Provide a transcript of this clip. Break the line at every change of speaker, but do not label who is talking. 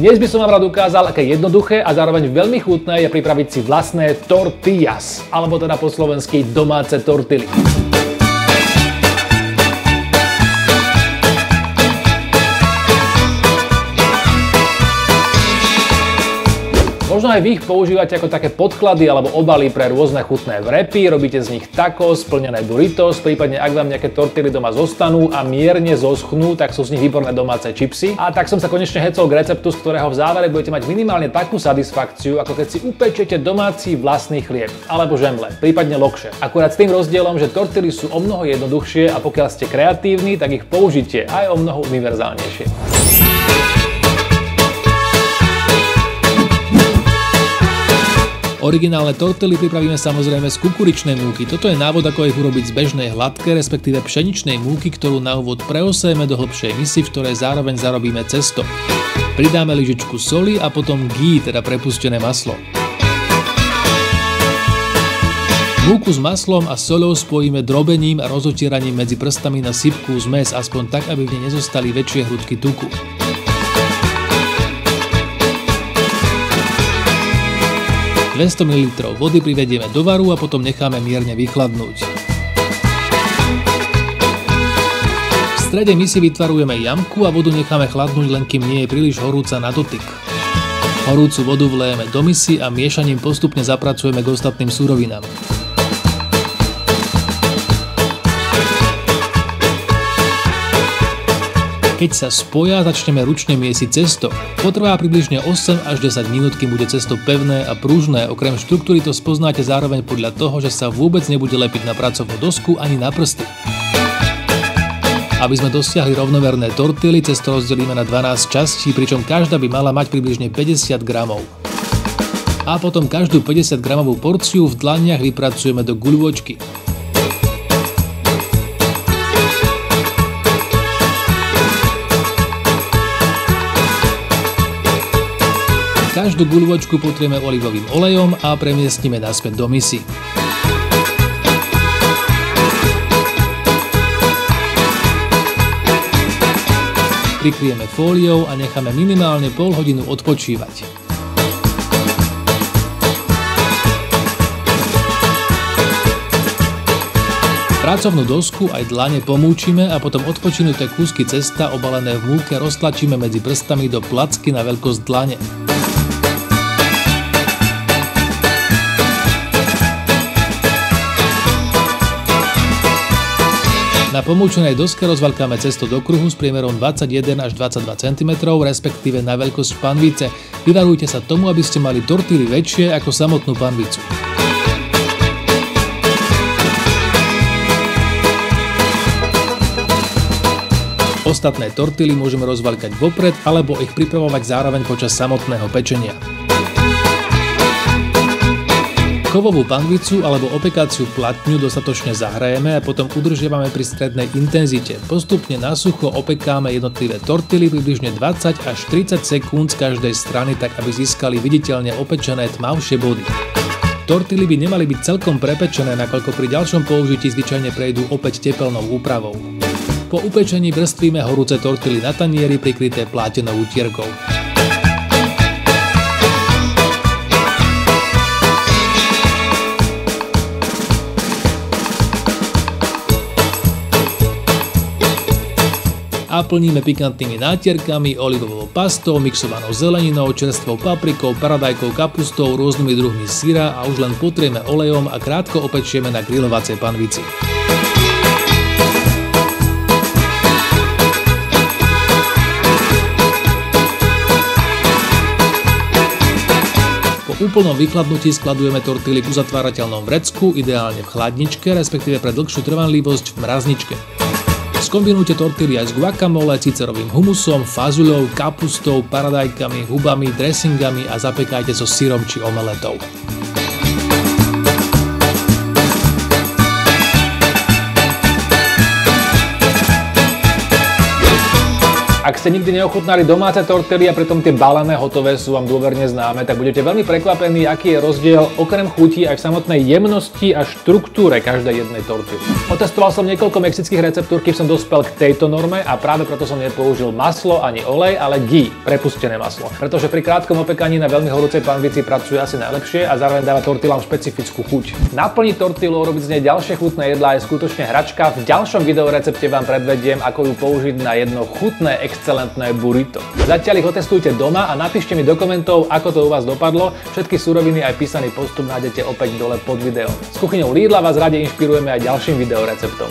Dnes by som vám rád ukázal, aké jednoduché a zároveň veľmi chutné je pripraviť si vlastné tortillas, alebo teda po slovensky domáce tortily. Možno aj vy ich používate ako také podklady alebo obaly pre rôzne chutné wrapy, robíte z nich tacos, plnené burritos, prípadne ak vám nejaké tortily doma zostanú a mierne zoschnú, tak sú z nich výborné domáce čipsy. A tak som sa konečne hecol k receptu, z ktorého v závere budete mať minimálne takú satisfakciu, ako keď si upečete domáci vlastný chlieb alebo žemle, prípadne lokše. Akurát s tým rozdielom, že tortily sú omnoho jednoduchšie a pokiaľ ste kreatívni, tak ich použite aj omnoho univerzálnejšie. Originálne tortily pripravíme samozrejme z kukuričnej múky. Toto je návod, ako ich urobiť z bežnej hladké, respektíve pšeničnej múky, ktorú na úvod preosejeme do hlbšej misy, v ktorej zároveň zarobíme cesto. Pridáme lyžičku soli a potom ghee, teda prepustené maslo. Múku s maslom a soľou spojíme drobením a rozotieraním medzi prstami na sypkú zmes, aspoň tak, aby v nej nezostali väčšie hrudky tuku. 200 ml vody privedieme do varu a potom necháme mierne vychladnúť. V strede misy vytvarujeme jamku a vodu necháme chladnúť, len kým nie je príliš horúca na dotyk. Horúcu vodu vlejeme do misy a miešaním postupne zapracujeme k ostatným surovinám. Keď sa spoja, začneme ručne miesiť cesto. Potrvá približne 8 až 10 minút, kým bude cesto pevné a pružné. Okrem štruktúry to spoznáte zároveň podľa toho, že sa vôbec nebude lepiť na pracovnú dosku ani na prsty. Aby sme dosiahli rovnoverné tortily, cesto rozdelíme na 12 častí, pričom každá by mala mať približne 50 gramov. A potom každú 50 gramovú porciu v dlaniach vypracujeme do guľôčky. Každú guľôčku potrieme olivovým olejom a premiestnime naspäť do misy. Prikryjeme fóliou a necháme minimálne pol hodinu odpočívať. Pracovnú dosku aj dlane pomúčime a potom odpočinuté kúsky cesta obalené v múke roztlačíme medzi prstami do placky na veľkosť dlane. Na pomúčenej doske rozvaľkáme cesto do kruhu s priemerom 21 až 22 cm, respektíve na veľkosť panvice. Vyvarujte sa tomu, aby ste mali tortily väčšie ako samotnú panvicu. Ostatné tortily môžeme rozvaľkať vopred alebo ich pripravovať zároveň počas samotného pečenia. Kovovú panvicu alebo opekaciu platňu dostatočne zahrajeme a potom udržiavame pri strednej intenzite. Postupne na sucho opekáme jednotlivé tortily približne 20 až 30 sekúnd z každej strany, tak aby získali viditeľne opečené tmavšie body. Tortily by nemali byť celkom prepečené, nakoľko pri ďalšom použití zvyčajne prejdú opäť tepelnou úpravou. Po upečení vrstvíme horúce tortily na tanieri prikryté plátenou utierkou. A plníme pikantnými nátierkami, olivovou pastou, mixovanou zeleninou, čerstvou paprikou, paradajkou, kapustou, rôznymi druhmi syra a už len potrieme olejom a krátko opečieme na grilovacej panvici. Po úplnom vychladnutí skladujeme tortily v uzatvárateľnom vrecku, ideálne v chladničke, respektíve pre dlhšiu trvanlivosť v mrazničke. Skombinujte tortily aj s guacamole, cicerovým humusom, fazuľou, kapustou, paradajkami, hubami, dressingami a zapekajte so syrom či omeletou. Ak ste nikdy neochutnali domáce tortily a pritom tie balené hotové sú vám dôverne známe, tak budete veľmi prekvapení, aký je rozdiel okrem chutí aj v samotnej jemnosti a štruktúre každej jednej tortily. Otestoval som niekoľko mexických receptúr, kým som dospel k tejto norme a práve preto som nepoužil maslo ani olej, ale ghee, prepustené maslo. Pretože pri krátkom opekaní na veľmi horúcej panvici pracuje asi najlepšie a zároveň dáva tortilám špecifickú chuť. Naplniť tortilu a robiť z nej ďalšie chutné jedlá je skutočne hračka. V ďalšom videorecepte vám predvediem, ako ju použiť na jedno chutné excelentné burrito. Zatiaľ ich otestujte doma a napíšte mi do komentov, ako to u vás dopadlo. Všetky suroviny aj písaný postup nájdete opäť dole pod videom. S kuchyňou Lidla vás radi inšpirujeme aj ďalším videoreceptom.